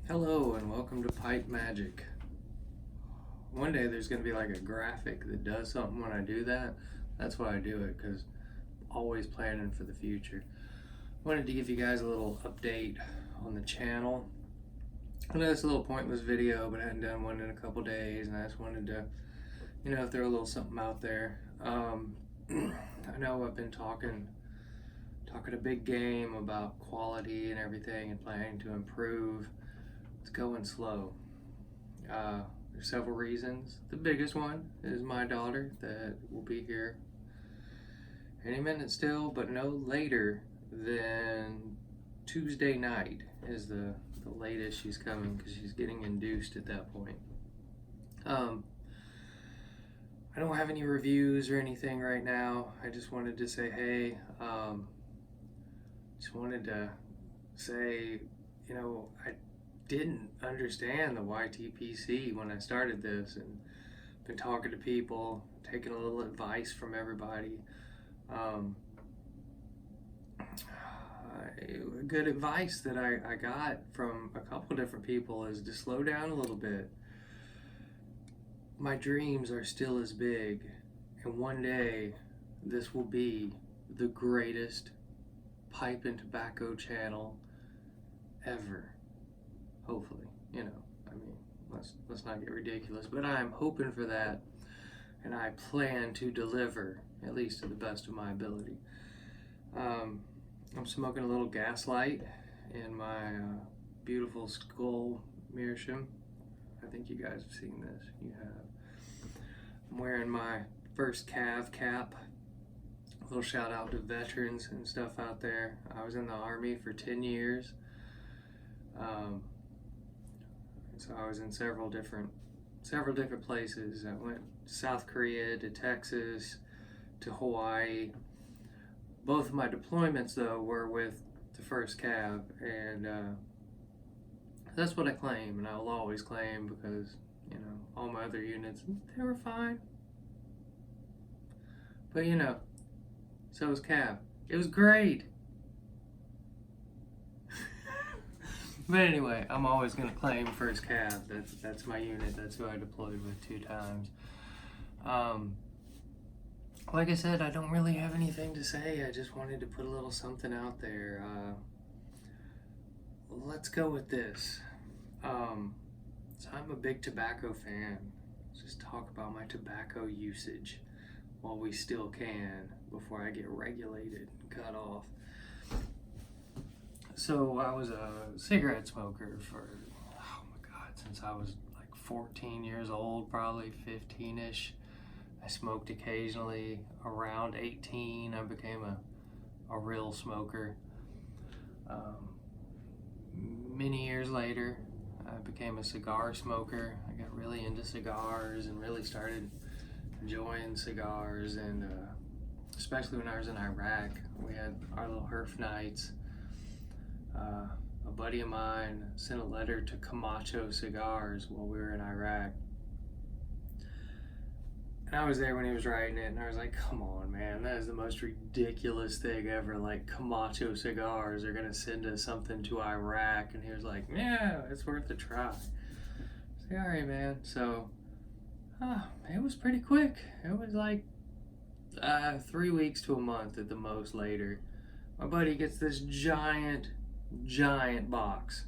Hello and welcome to Pipe Magic. One day there's going to be like a graphic that does something when I do that. That's why I do it, because always planning for the future. Wanted to give you guys a little update on the channel. I know it's a little pointless video, but I hadn't done one in a couple days, and I just wanted to, throw a little something out there. I know I've been talking a big game about quality and everything and planning to improve. It's going slow. There's several reasons. The biggest one is my daughter that will be here any minute still, but no later than Tuesday night is the latest she's coming, because she's getting induced at that point. I don't have any reviews or anything right now. I just wanted to say, hey, just wanted to say, I didn't understand the YTPC when I started this, and been talking to people, taking a little advice from everybody. Good advice that I got from a couple different people is to slow down a little bit. My dreams are still as big, and one day this will be the greatest pipe and tobacco channel ever. Hopefully, let's not get ridiculous, but I'm hoping for that, and I plan to deliver, at least to the best of my ability. I'm smoking a little gaslight in my beautiful skull meerschaum. I think you guys have seen this. You have. I'm wearing my first Cav cap. A little shout out to veterans and stuff out there. I was in the Army for 10 years. So I was in several different places. I went to South Korea, to Texas, to Hawaii. Both of my deployments, though, were with the 1st Cav, and that's what I claim, and I will always claim, because, all my other units, they were fine. But, so was Cav. It was great. But anyway, I'm always going to claim 1st Cav. That's my unit. That's who I deployed with 2 times. Like I said, I don't really have anything to say. I just wanted to put a little something out there. Let's go with this. So I'm a big tobacco fan. Let's just talk about my tobacco usage while we still can, before I get regulated and cut off. So I was a cigarette smoker for, since I was like 14 years old, probably 15-ish. I smoked occasionally. Around 18, I became a real smoker. Many years later, I became a cigar smoker. I got really into cigars and really started enjoying cigars, and especially when I was in Iraq, we had our little herf nights. A buddy of mine sent a letter to Camacho Cigars while we were in Iraq. And I was there when he was writing it, and I was like, come on, man, that is the most ridiculous thing ever. Like, Camacho Cigars are going to send us something to Iraq. And he was like, yeah, it's worth a try. I was like, all right, man. So, it was pretty quick. It was like 3 weeks to a month at the most later. My buddy gets this giant box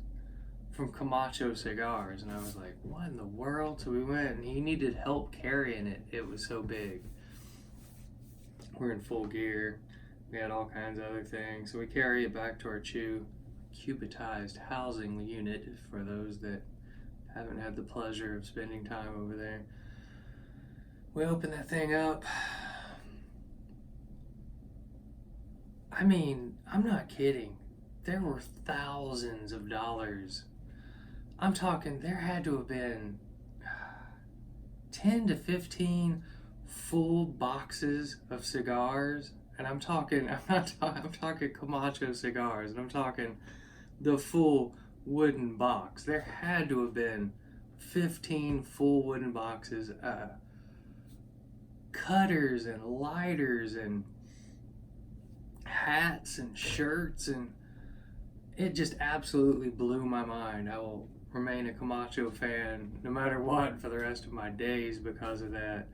from Camacho Cigars, and I was like, what in the world? So we went, and he needed help carrying it. It was so big. We're in full gear. We had all kinds of other things. So we carry it back to our cubitized housing unit, for those that haven't had the pleasure of spending time over there. We open that thing up. I mean, I'm not kidding. There were thousands of dollars. I'm talking, there had to have been 10 to 15 full boxes of cigars. And I'm talking Camacho Cigars, and I'm talking the full wooden box. There had to have been 15 full wooden boxes, cutters and lighters and hats and shirts, and it just absolutely blew my mind. I will remain a Camacho fan no matter what for the rest of my days because of that.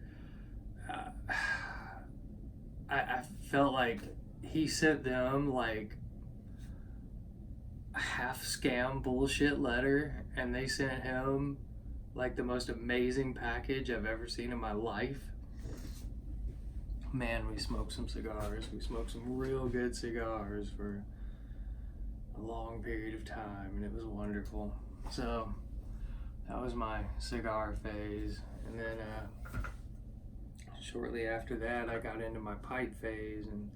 I felt like he sent them like a half scam bullshit letter, and they sent him like the most amazing package I've ever seen in my life. Man, we smoked some cigars. We smoked some real good cigars for a long period of time, and it was wonderful. So that was my cigar phase, and then shortly after that I got into my pipe phase and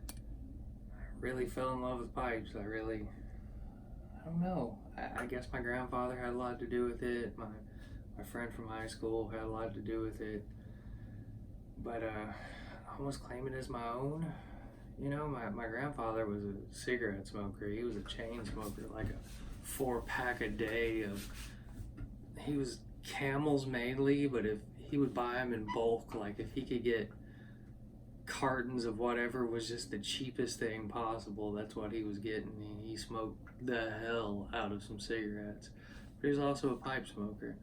I really fell in love with pipes. I don't know, I guess my grandfather had a lot to do with it. My friend from high school had a lot to do with it, but I almost claim it as my own. You know, my grandfather was a cigarette smoker. He was a chain smoker, like a 4-pack a day of, he was Camels mainly, but if he would buy them in bulk, like if he could get cartons of whatever was just the cheapest thing possible, that's what he was getting. He smoked the hell out of some cigarettes. But he was also a pipe smoker.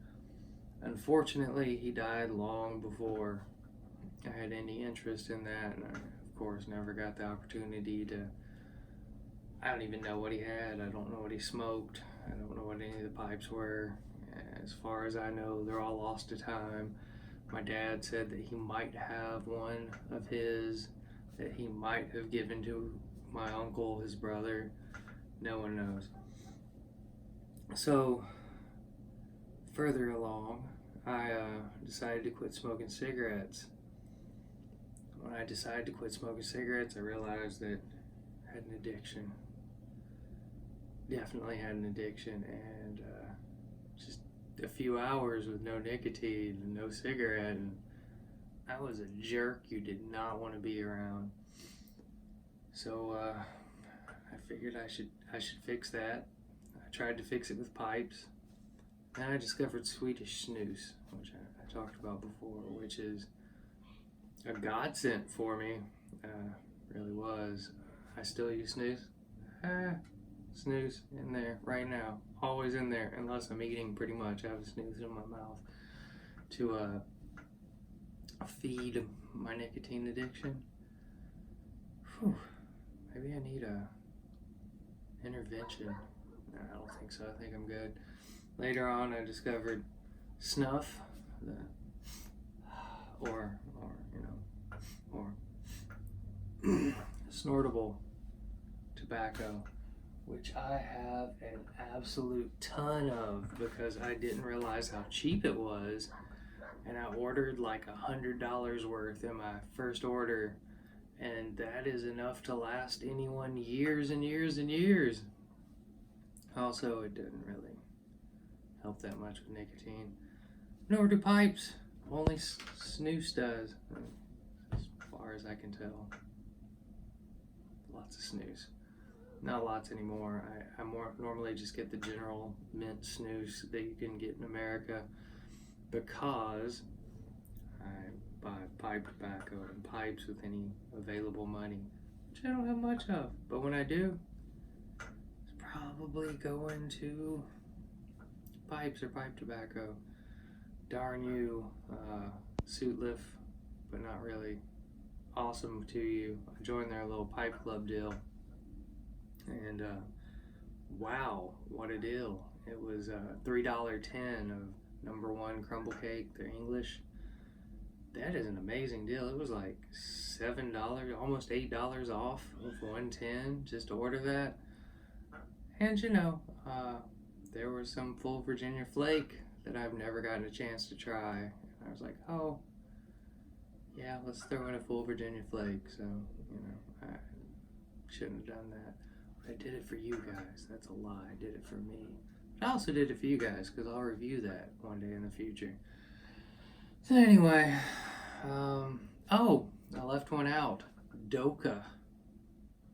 Unfortunately, he died long before I had any interest in that, and I, of course, never got the opportunity to. I don't even know what he had. I don't know what he smoked. I don't know what any of the pipes were. As far as I know, they're all lost to time. My dad said that he might have one of his that he might have given to my uncle, his brother. No one knows. So, further along, I decided to quit smoking cigarettes. When I decided to quit smoking cigarettes, I realized that I had an addiction. Definitely had an addiction, and just a few hours with no nicotine and no cigarette, and I was a jerk you did not want to be around. So I figured I should fix that. I tried to fix it with pipes, and I discovered Swedish snus, which I talked about before, which is a godsend for me. Really was. I still use snus. Snooze in there right now, always in there, unless I'm eating. Pretty much I have a snooze in my mouth to feed my nicotine addiction. Whew. Maybe I need a intervention. No, I don't think so. I think I'm good. Later on I discovered snuff, or snortable tobacco, which I have an absolute ton of because I didn't realize how cheap it was, and I ordered like $100 worth in my first order, and that is enough to last anyone years and years and years. Also, it didn't really help that much with nicotine, nor do pipes. Only snus does, as far as I can tell. Lots of snus. Not lots anymore. I normally just get the general mint snus that you can get in America because I buy pipe tobacco and pipes with any available money, which I don't have much of. But when I do, it's probably going to pipes or pipe tobacco. Darn you, suit lift, but not really. Awesome to you. I joined their little pipe club deal. And wow, what a deal. It was $3.10 of #1 crumble cake. They're English. That is an amazing deal. It was like $7, almost $8 off of $110 just to order that. And you know, there was some full Virginia flake that I've never gotten a chance to try. And I was like, oh yeah, let's throw in a full Virginia flake. So, you know, I shouldn't have done that. I did it for you guys. That's a lie. I did it for me. But I also did it for you guys because I'll review that one day in the future. So anyway, oh, I left one out. Doka.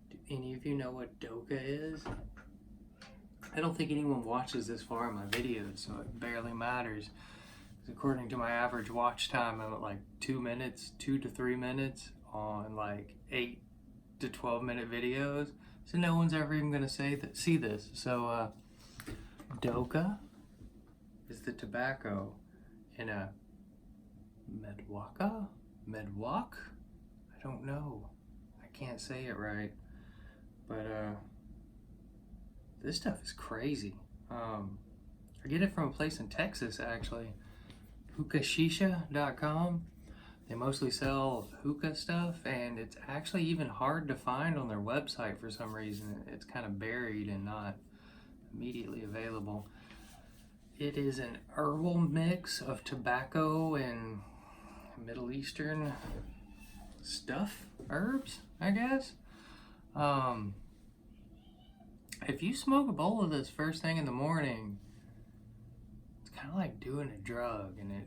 Do any of you know what Doka is? I don't think anyone watches this far in my videos, so it barely matters. According to my average watch time, I'm at like 2 minutes, 2 to 3 minutes on like 8 to 12 minute videos. So no one's ever even gonna see this. So Doka is the tobacco in a medwak? I don't know. I can't say it right. But this stuff is crazy. I get it from a place in Texas, actually. Hookahshisha.com. They mostly sell hookah stuff, and it's actually even hard to find on their website for some reason. It's kind of buried and not immediately available. It is an herbal mix of tobacco and Middle Eastern stuff, herbs, I guess. If you smoke a bowl of this first thing in the morning, it's kind of like doing a drug, and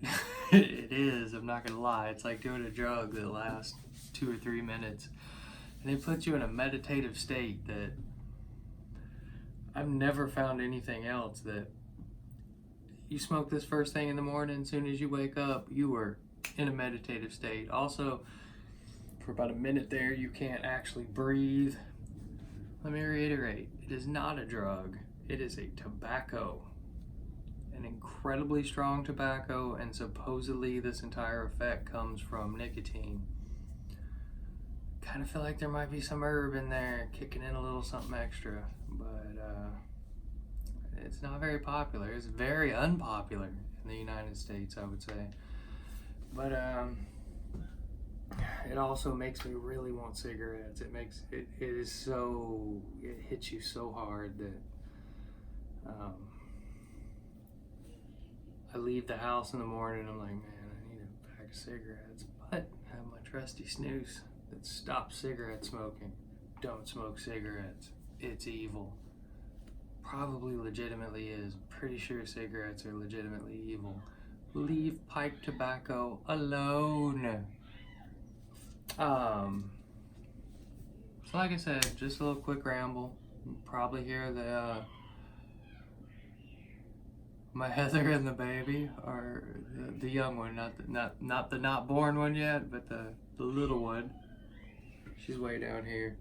it is, I'm not gonna lie, it's like doing a drug that lasts 2 or 3 minutes, and it puts you in a meditative state that I've never found anything else. That you smoke this first thing in the morning, as soon as you wake up, you are in a meditative state. Also, for about a minute there, you can't actually breathe. Let me reiterate, it is not a drug, it is a tobacco. An incredibly strong tobacco, and supposedly this entire effect comes from nicotine. Kind of feel like there might be some herb in there kicking in a little something extra, but it's not very popular. It's very unpopular in the United States, I would say. But it also makes me really want cigarettes. It hits you so hard that I leave the house in the morning, I'm like, man, I need a pack of cigarettes, but I have my trusty snooze that stops cigarette smoking. Don't smoke cigarettes. It's evil. Probably legitimately is. Pretty sure cigarettes are legitimately evil. Leave pipe tobacco alone. So like I said, just a little quick ramble. You'll probably hear the my Heather and the baby, or the young one, not the not born one yet, but the little one. She's way down here,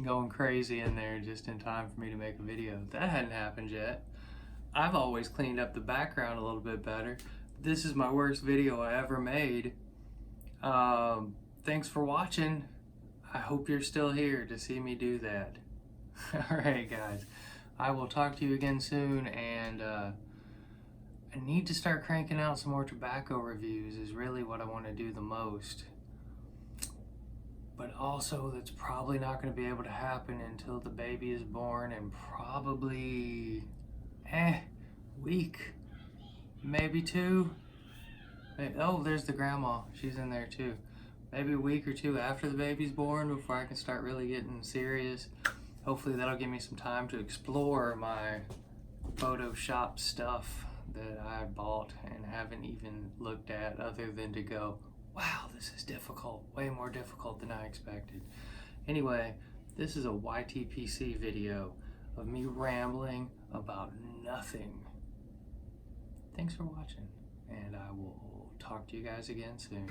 going crazy in there just in time for me to make a video. That hadn't happened yet. I've always cleaned up the background a little bit better. This is my worst video I ever made. Thanks for watching. I hope you're still here to see me do that. Alright guys, I will talk to you again soon, and I need to start cranking out some more tobacco reviews is really what I want to do the most. But also, that's probably not going to be able to happen until the baby is born, and probably week, maybe 2. Oh, there's the grandma. She's in there too. Maybe a week or 2 after the baby's born before I can start really getting serious. Hopefully that'll give me some time to explore my Photoshop stuff that I bought and haven't even looked at, other than to go, wow, this is difficult. Way more difficult than I expected. Anyway, this is a YTPC video of me rambling about nothing. Thanks for watching, and I will talk to you guys again soon.